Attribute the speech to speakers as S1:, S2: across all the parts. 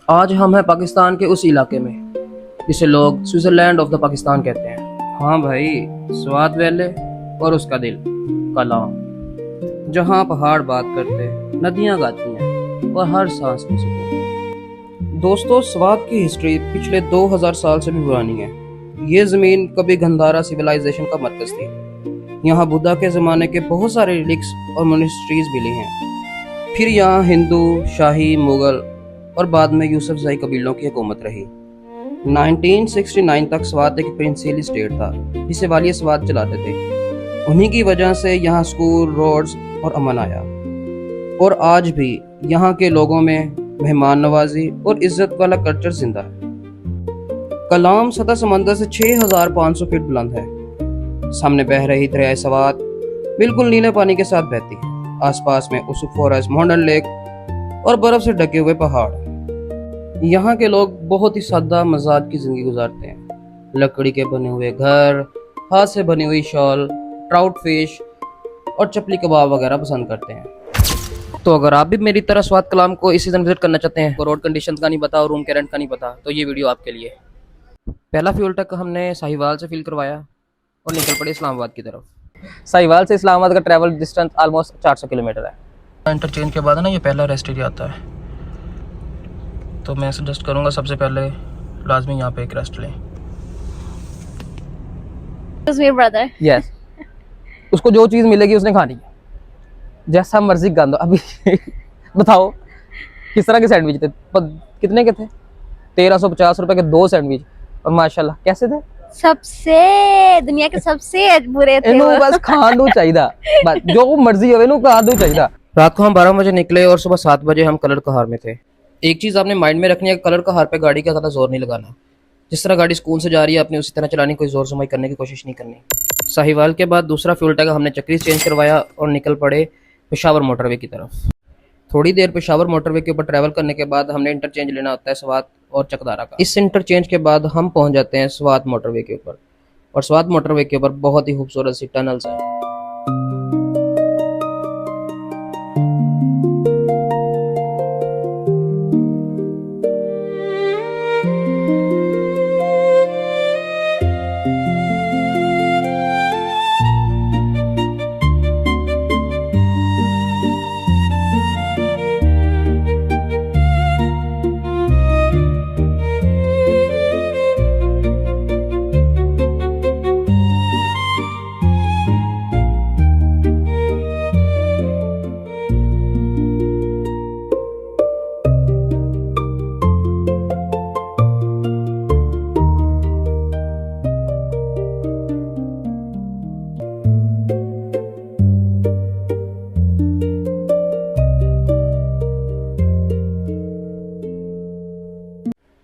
S1: आज हम हैं पाकिस्तान के उस इलाके में जिसे लोग स्विट्जरलैंड ऑफ द पाकिस्तान कहते हैं। हाँ भाई, स्वाद वैले और उसका दिल कलाम, जहाँ पहाड़ बात करते, नदियाँ गाती हैं और हर सांस में सुकून। दोस्तों, स्वाद की हिस्ट्री पिछले 2000 साल से भी पुरानी है। ये जमीन कभी गंधारा सिविलाइजेशन का मरकज थी। यहाँ बुद्धा के जमाने के बहुत सारे रिलिक्स और मोनेस्ट्रीज मिली हैं। फिर यहाँ हिंदू, शाही, मुगल और बाद में यूसुफजाई कबीलों की हुकूमत रही। 1969 तक स्वात एक प्रिंसिपल स्टेट था जिसे वालिय स्वात चलाते थे। उन्हीं की वजह से यहाँ स्कूल, रोड्स और अमन आया। और आज भी यहाँ के लोगों में मेहमान नवाजी और इज्जत वाला कल्चर जिंदा है। कलाम सतह समंदर से 6500 फीट बुलंद है। सामने बह रही दरिया स्वात बिल्कुल नीले पानी के साथ बहती है। आसपास में उसुक फॉरेस्ट, माउंटेन लेक और बर्फ से ढके हुए पहाड़। यहाँ के लोग बहुत ही सादा मजाज की जिंदगी गुजारते हैं। लकड़ी के बने हुए घर, हाथ से बनी हुई शॉल, ट्राउट फिश और चपली कबाब वगैरह पसंद करते हैं। तो अगर आप भी मेरी तरह स्वात कलाम को इस सीजन विजिट करना चाहते हैं, तो रोड कंडीशंस का नहीं पता और रूम के रेंट का नहीं पता, तो ये वीडियो आपके लिए। पहला फ्यूल टैंक हमने साहिवाल से फिल करवाया और निकल पड़े इस्लामाबाद की तरफ।
S2: साहिवाल से इस्लामाबाद का ट्रैवल डिस्टेंस ऑलमोस्ट 400 किलोमीटर है।
S1: इंटरचेंज के बाद है ना, ये पहला रेस्ट एरिया आता है, तो मैं सजेस्ट करूंगा सबसे पहले लाजमी यहाँ पे एक रेस्ट लें।
S2: यस, उसको जो चीज़ मिलेगी उसने खानी है, जैसा मर्जी गांदो। अभी बताओ किस तरह के सैंडविच थे, कितने के थे? 1350 रुपए के 2 सैंडविच, और माशाल्लाह कैसे थे?
S3: सबसे दुनिया के सबसे बुरे थे वो।
S2: बस खानू चाहिए, बस जो मर्जी हो खानू चाहिए।
S1: रात को हम 12 बजे निकले और सुबह 7 बजे हम कलर कहार में थे। एक चीज़ आपने माइंड में रखनी है, कलर कहार पे गाड़ी का ज़्यादा जोर नहीं लगाना। जिस तरह गाड़ी स्कूल से जा रही है अपनी उसी तरह चलानी, कोई जोर समाई करने की कोशिश नहीं करनी। साहिवाल के बाद दूसरा फ्यूल टैंक हमने चक्री चेंज करवाया और निकल पड़े पेशावर मोटरवे की तरफ। थोड़ी देर पेशावर मोटरवे के ऊपर ट्रैवल करने के बाद हमने इंटरचेंज लेना होता है स्वात और चकदारा का। इस इंटरचेंज के बाद हम पहुंच जाते हैं स्वात मोटरवे के ऊपर, और स्वात मोटरवे के ऊपर बहुत ही खूबसूरत सी टनल्स हैं।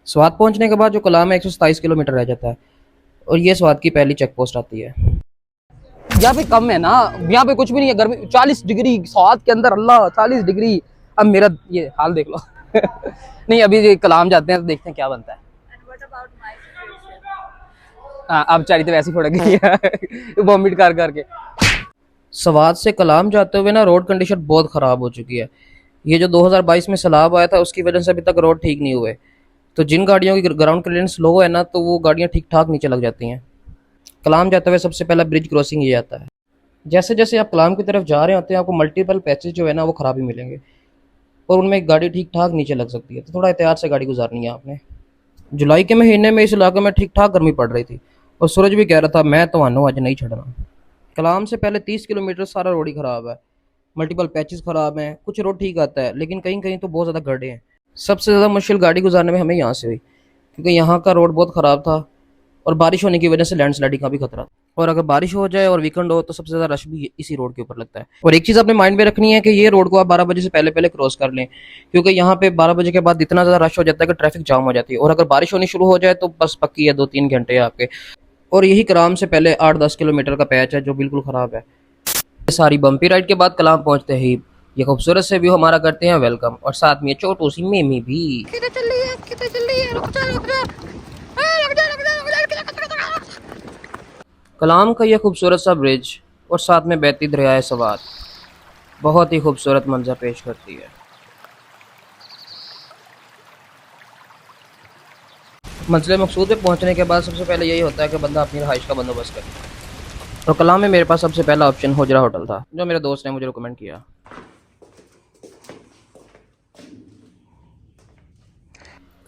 S1: स्वात पहुंचने के बाद जो कलाम है 127 किलोमीटर रह जाता है, और ये स्वात की पहली चेक पोस्ट आती है।
S2: यहाँ पे कम है ना, यहाँ पे कुछ भी नहीं है। गर्मी 40 डिग्री स्वात के अंदर, अल्लाह 40 डिग्री। अब मेरा ये हाल देख लो। नहीं, अभी कलाम जाते हैं तो देखते हैं क्या बनता है। हाँ, अब चारी तो वैसे ही फोड़ गई है वॉमिट कर करके।
S1: स्वात से कलाम जाते हुए ना रोड कंडीशन बहुत ख़राब हो चुकी है। ये जो 2022 में सैलाब आया था उसकी वजह से अभी तक रोड ठीक नहीं हुए, तो जिन गाड़ियों की ग्राउंड क्लियरेंस लो है ना, तो वो गाड़ियाँ ठीक ठाक नीचे लग जाती हैं। कलाम जाते हुए सबसे पहला ब्रिज क्रॉसिंग ये आता है। जैसे जैसे आप कलाम की तरफ जा रहे होते हैं आपको मल्टीपल पैचेज जो है ना वो ख़राब ही मिलेंगे और उनमें गाड़ी ठीक ठाक नीचे लग सकती है, तो थोड़ा एहतियात से गाड़ी गुजारनी है आपने। जुलाई के महीने में इस इलाके में ठीक ठाक गर्मी पड़ रही थी और सूरज भी कह रहा था मैं तो आनो आज नहीं छड़ना। कलाम से पहले 30 किलोमीटर सारा रोड ही ख़राब है, मल्टीपल पैचेस ख़राब हैं, कुछ रोड ठीक आता है लेकिन कहीं कहीं तो बहुत ज़्यादा गड्ढे हैं। सबसे ज़्यादा मुश्किल गाड़ी गुजारने में हमें यहाँ से हुई क्योंकि यहाँ का रोड बहुत ख़राब था और बारिश होने की वजह से लैंडस्लाइडिंग का भी खतरा था। और अगर बारिश हो जाए और वीकेंड हो तो सबसे ज़्यादा रश भी इसी रोड के ऊपर लगता है। और एक चीज़ आपने माइंड में रखनी है कि ये रोड को आप 12 बजे से पहले पहले क्रॉस कर लें क्योंकि यहाँ पे 12 बजे के बाद इतना ज़्यादा रश हो जाता है कि ट्रैफिक जाम हो जाती है और अगर बारिश होनी शुरू हो जाए तो बस पक्की है 2-3 घंटे आपके। और यही कलाम से पहले 8-10 किलोमीटर का पैच है जो बिल्कुल ख़राब है। सारी बम्पी राइड के बाद कलाम पहुँचते ही ये खूबसूरत से व्यू हमारा करते हैं वेलकम और साथ में छोटू सी मेमी भी। कलाम का यह खूबसूरत सा ब्रिज और साथ में बहती दरियाए सवात बहुत ही खूबसूरत मंजर पेश करती है। मंजिल मकसूद पे पहुंचने के बाद सबसे पहले यही होता है कि बंदा अपनी रहाइश का बंदोबस्त करे। और कलाम में मेरे पास सबसे पहला ऑप्शन हुजरा होटल था जो मेरे दोस्त ने मुझे रिकमेंड किया।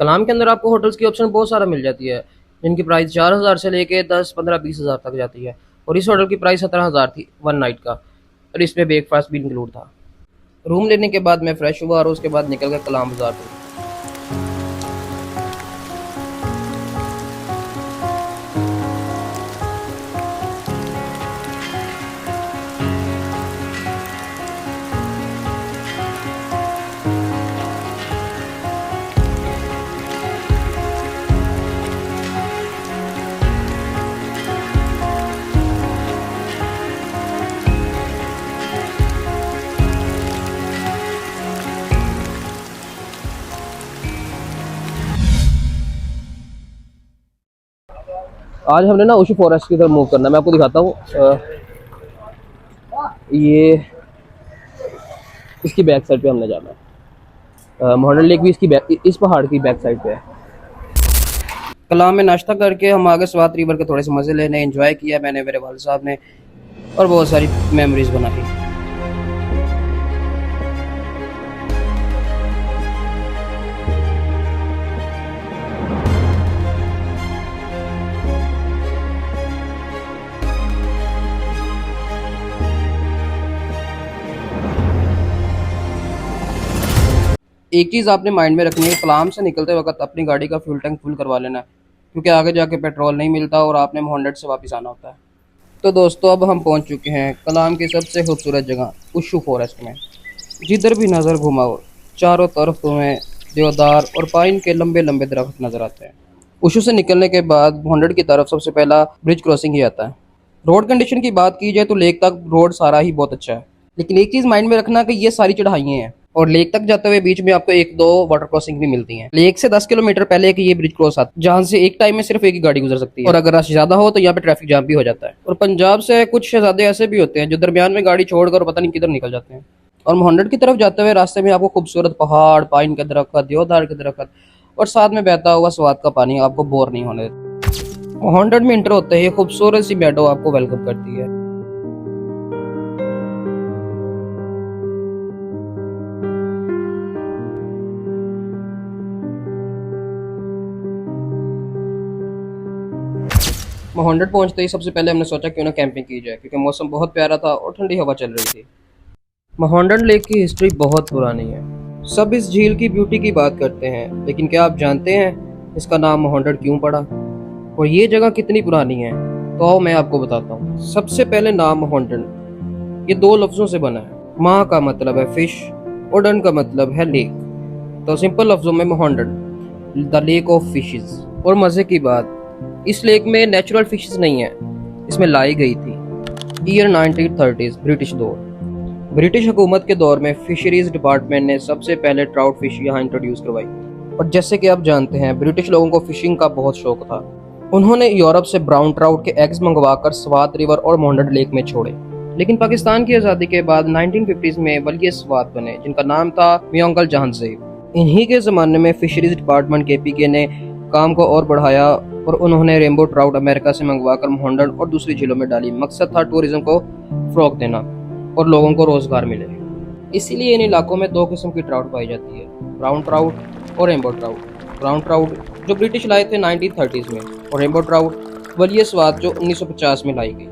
S1: कलाम के अंदर आपको होटल्स की ऑप्शन बहुत सारा मिल जाती है जिनकी प्राइस 4000 से लेके 10, 15, 20 हज़ार तक जाती है और इस होटल की प्राइस 17,000 थी 1 नाइट का और इसमें ब्रेकफास्ट भी इंक्लूड था। रूम लेने के बाद मैं फ्रेश हुआ और उसके बाद निकल गया कलाम बाजार पर।
S2: आज हमने ना ओशो फॉरेस्ट की तरफ मूव करना है, मैं आपको दिखाता हूँ। ये इसकी बैक साइड पे हमने जाना है। मॉडल लेक भी इस पहाड़ की बैक साइड पे है।
S1: कलाम में नाश्ता करके हम आगे स्वात रिवर के थोड़े से मज़े लेने एंजॉय किया मैंने, मेरे वालिद साहब ने, और बहुत सारी मेमोरीज बनाई। एक चीज़ आपने माइंड में रखनी है, कलाम से निकलते वक्त अपनी गाड़ी का फ्यूल टैंक फुल करवा लेना है क्योंकि आगे जाके पेट्रोल नहीं मिलता और आपने 100 से वापस आना होता है। तो दोस्तों अब हम पहुंच चुके हैं कलाम की सबसे खूबसूरत जगह ओशो फॉरेस्ट में। जिधर भी नज़र घुमाओ चारों तरफ तुम्हें देवदार और पाइन के लंबे लंबे दरख्त नज़र आते हैं। ओशो से निकलने के बाद 100 की तरफ सबसे पहला ब्रिज क्रॉसिंग ही आता है। रोड कंडीशन की बात की जाए तो लेक तक रोड सारा ही बहुत अच्छा है, लेकिन एक चीज़ माइंड में रखना कि ये सारी चढ़ाइयाँ हैं और लेक तक जाते हुए बीच में आपको 1-2 वाटर क्रॉसिंग भी मिलती हैं। लेक से 10 किलोमीटर पहले एक ये ब्रिज क्रॉस आता है जहाँ से एक टाइम में सिर्फ एक ही गाड़ी गुजर सकती है और अगर रश ज्यादा हो तो यहाँ पे ट्रैफिक जाम भी हो जाता है। और पंजाब से कुछ शहजादे ऐसे भी होते हैं जो दरमियान में गाड़ी छोड़कर पता नहीं किधर निकल जाते हैं। और 100 की तरफ जाते हुए रास्ते में आपको खूबसूरत पहाड़, पाइन के दरख्त, देवदार के दरख्त और साथ में बहता हुआ स्वाद का पानी आपको बोर नहीं होने देता। 100 में इंटर होते ही खूबसूरत सी मेडो आपको वेलकम करती है। महंड पहुंचते ही सबसे पहले हमने सोचा क्यों ना कैंपिंग की जाए क्योंकि मौसम बहुत प्यारा था और ठंडी हवा चल रही थी। महंड लेक की हिस्ट्री बहुत पुरानी है। सब इस झील की ब्यूटी की बात करते हैं, लेकिन क्या आप जानते हैं इसका नाम महंड क्यों पड़ा और ये जगह कितनी पुरानी है? तो आओ मैं आपको बताता हूँ। सबसे पहले नाम महंड ये 2 लफ्जों से बना है। माँ का मतलब है फिश और डन का मतलब है लेक, तो सिंपल लफ्जों में महंड द लेक ऑफ फिशेस। और मजे की बात, इस लेक में नेचुरल फिशेस नहीं है, इसमें लाई गई थी। ईयर 1930s ब्रिटिश दौर। ब्रिटिश हुकूमत के दौर में फिशरीज डिपार्टमेंट ने सबसे पहले ट्राउट फिश यहाँ इंट्रोड्यूस करवाई। और जैसे कि आप जानते हैं ब्रिटिश लोगों को फिशिंग का बहुत शौक था। उन्होंने यूरोप से ब्राउन ट्राउट के एग्स मंगवाकर स्वात रिवर और महंड लेक में छोड़े। लेकिन पाकिस्तान की आज़ादी के बाद 1950s में वली स्वात बने जिनका नाम था मियांगल जहांजेब। इन्हीं के ज़माने में फिशरीज डिपार्टमेंट KPK ने काम को और बढ़ाया और उन्होंने रेनबो ट्राउट अमेरिका से मंगवाकर मोहंडन और दूसरी झीलों में डाली। मकसद था टूरिज्म को फ़रोग़ देना और लोगों को रोज़गार मिले। इसीलिए इन इलाकों में दो किस्म की ट्राउट पाई जाती है, ब्राउन ट्राउट और रेनबो ट्राउट। ब्राउन ट्राउट जो ब्रिटिश लाए थे 1930s में, और रेनबो ट्राउट वली स्वाद जो 1950 में लाई गई,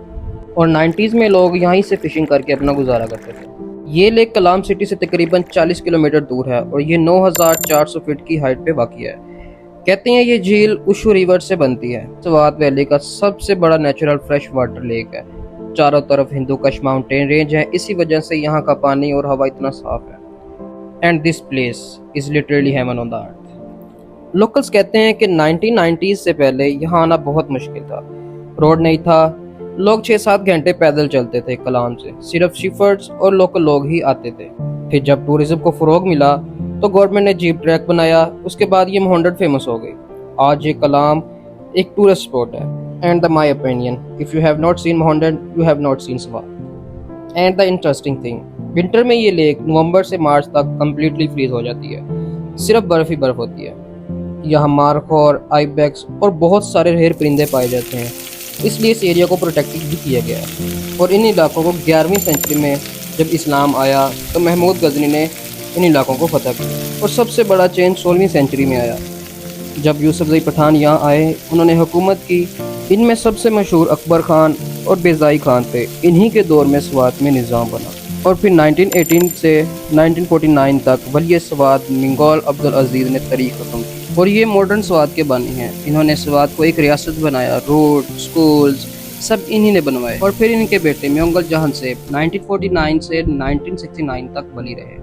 S1: और 90s में लोग यहीं से फिशिंग करके अपना गुजारा करते थे। ये लेक कलाम सिटी से तकरीबन 40 किलोमीटर दूर है और ये 9400 फीट की हाइट पे वाक़ है। कहते हैं ये झील उशू रिवर से बनती है। स्वात वैली का सबसे बड़ा नेचुरल फ्रेश वाटर लेक है। चारों तरफ हिंदू कश माउंटेन रेंज है, इसी वजह से यहाँ का पानी और हवा इतना साफ है। And this place is literally heaven on the earth. Locals कहते हैं कि 1990s से पहले यहाँ आना बहुत मुश्किल था। रोड नहीं था, लोग 6-7 घंटे पैदल चलते थे कलाम से, सिर्फ शिफर्स और लोकल लोग ही आते थे। फिर जब टूरिज्म को फ़रोग़ मिला तो गवर्नमेंट ने जीप ट्रैक बनाया, उसके बाद ये मोहंडन फेमस हो गई। आज ये कलाम एक टूरिस्ट स्पॉट है। And the my opinion, if you have not seen मोहंडन you have not seen Swat. And the interesting thing, winter में ये लेक नवंबर से मार्च तक कम्प्लीटली फ्रीज हो जाती है, सिर्फ बर्फ़ ही बर्फ़ होती है। यहाँ मार्खोर, आइबेक्स और बहुत सारे रेयर परिंदे पाए जाते हैं, इसलिए इस एरिया को प्रोटेक्टेड भी किया गया है। और इन इलाकों को 11वीं सेंचुरी में जब इस्लाम आया तो महमूद गजनी ने इन इलाकों को फतह किया, और सबसे बड़ा चेंज 16वीं सेंचुरी में आया जब यूसुफजई पठान यहाँ आए। उन्होंने हुकूमत की। इनमें सबसे मशहूर अकबर खान और बेज़ाई खान थे। इन्हीं के दौर में स्वात में निज़ाम बना, और फिर 1918 से 1949 तक वली स्वात मंगोल अब्दुल अजीज़ ने तरीक़ खत्म की, और ये मॉडर्न स्वात के बानी हैं। इन्होंने स्वात को एक रियासत बनाया, रोड, स्कूल्स सब इन्हीं ने बनवाए। और फिर इनके बेटे मंगोल जहान से 1949 से 1969 तक बनी रहे,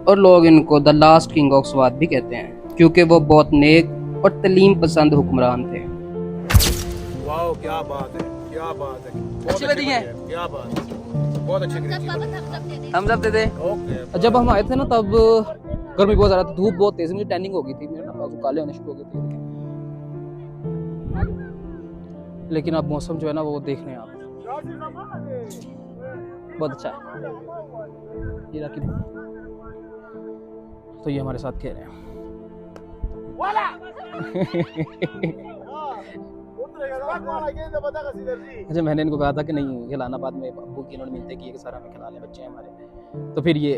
S1: और लोग इनको the last king of Swat भी कहते हैं, क्योंकि वो बहुत नेक और तलीम पसंद हुक्मरान थे।
S4: वाओ, क्या बात है, क्या बात है,
S2: अच्छी लगी है,
S4: क्या बात है, बहुत अच्छी लगी।
S2: हम सब दे दे।
S4: ओके,
S2: जब हम आए थे ना तब गर्मी बहुत ज़्यादा थी, धूप बहुत तेज, मुझे टैनिंग हो गई थी, मेरे ना बाजू काले होने शुरू हो गए थे। लेकिन अब मौसम जो है ना वो देख रहे हैं आप, बहुत अच्छा है। ये राखी तो ये हमारे साथ कह रहे हैं। अच्छा, मैंने इनको कहा था कि नहीं खिलाना, बाद में अब्बू की इन्होंने मिलते किए कि सारा हमें खिला ले, बच्चे हैं हमारे। तो फिर ये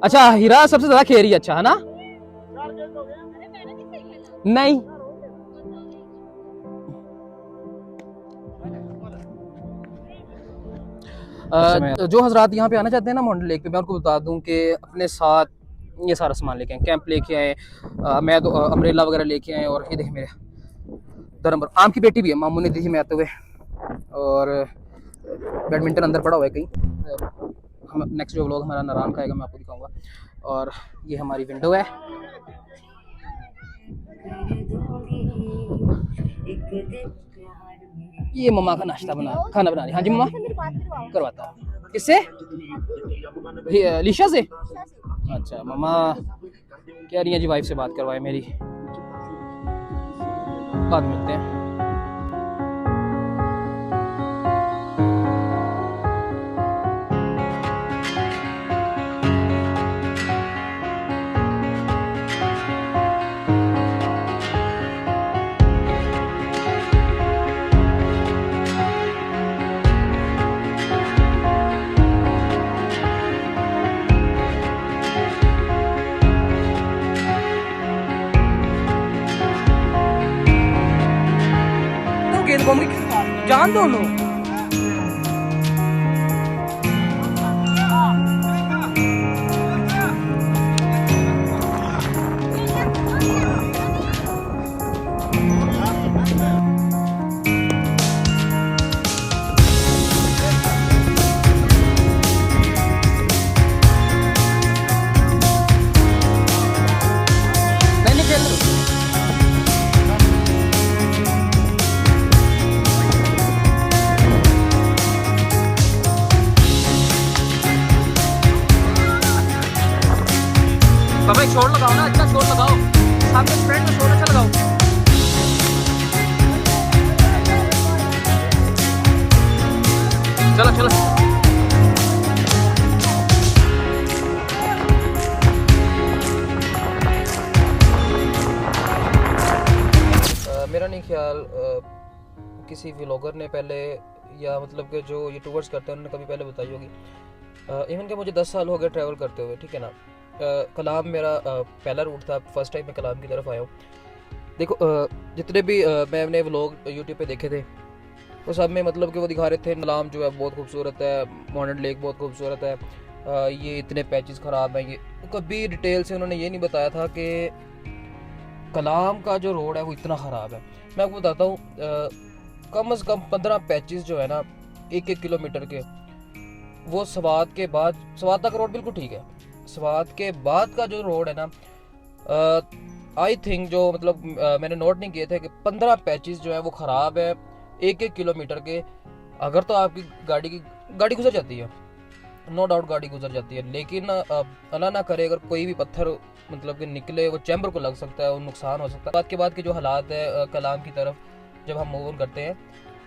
S2: अच्छा, हीरा सबसे ज्यादा खेल रही है, अच्छा है ना? नहीं जो हजरात यहाँ पे आना चाहते हैं ना मोहंडन लेक पे, मैं उनको बता दूं कि अपने साथ ये सारा सामान लेके आए, कैंप लेके आए, मैं तो अम्ब्रेला वगैरह लेके आए, और ये देखें मेरे दरअंबर आम की पेटी भी है, मामू ने दी थी मैं आते हुए, और बैडमिंटन अंदर पड़ा हुआ है कहीं। हम नेक्स्ट जो व्लॉग हमारा नारायण का आएगा मैं आपको दिखाऊंगा। और ये हमारी विंडो है। ये मम्मा का नाश्ता खाना बना रही। हाँ जी मम्मा, करवाता हूँ। किससे? लिशा से? अच्छा, मम्मा कह रही है जी वाइफ से बात करवाए मेरी, बाद में मिलते हैं। जान दो लो। नहीं खेल बाबा, शोर लगाओ ना, अच्छा शोर लगाओ, सामने फ्रेंड में शोर अच्छा लगाओ। चलो चलो, किसी व्लॉगर ने पहले, या मतलब कि जो यूट्यूबर्स करते हैं उन्होंने कभी पहले बताई होगी। इवन कि मुझे 10 साल हो गए ट्रैवल करते हुए, ठीक है ना। कलाम मेरा पहला रूट था, फर्स्ट टाइम मैं कलाम की तरफ आया हूँ। देखो जितने भी मैंने व्लॉग यूट्यूब पे देखे थे वो सब में मतलब कि वो दिखा रहे थे कलाम जो है बहुत खूबसूरत है, मॉन्टेड लेक बहुत खूबसूरत है, ये इतने पैचेस ख़राब हैं। ये कभी डिटेल से उन्होंने ये नहीं बताया था कि कलाम का जो रोड है वो इतना ख़राब है। मैं आपको बताता हूँ, कम से कम 15 पैचेस जो है ना 1-1 किलोमीटर के, वो स्वात के बाद, स्वात तक रोड बिल्कुल ठीक है, स्वात के बाद का जो रोड है ना, आई थिंक जो मतलब मैंने नोट नहीं किए थे कि 15 पैचेस जो है वो ख़राब है 1-1 किलोमीटर के। अगर तो आपकी गाड़ी गुजर जाती है, नो डाउट गाड़ी गुजर जाती है, लेकिन अल्लाह ना करे अगर कोई भी पत्थर मतलब कि निकले, वो चैम्बर को लग सकता है, वो नुकसान हो सकता है। बाद के बाद के जो हालात है कलाम की तरफ जब हम मूव ऑन करते हैं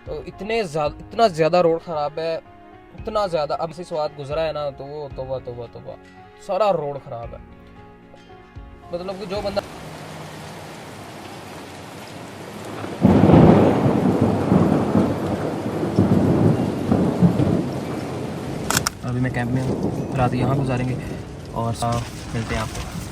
S2: तो इतना ज़्यादा रोड ख़राब है, इतना ज़्यादा। अब से स्वाद गुजरा है ना तो वो तौबा तौबा तौबा, सारा रोड ख़राब है। मतलब कि जो बंदा अभी मैं कैंप में हूँ, रात यहाँ गुजारेंगे और मिलते हैं आपको।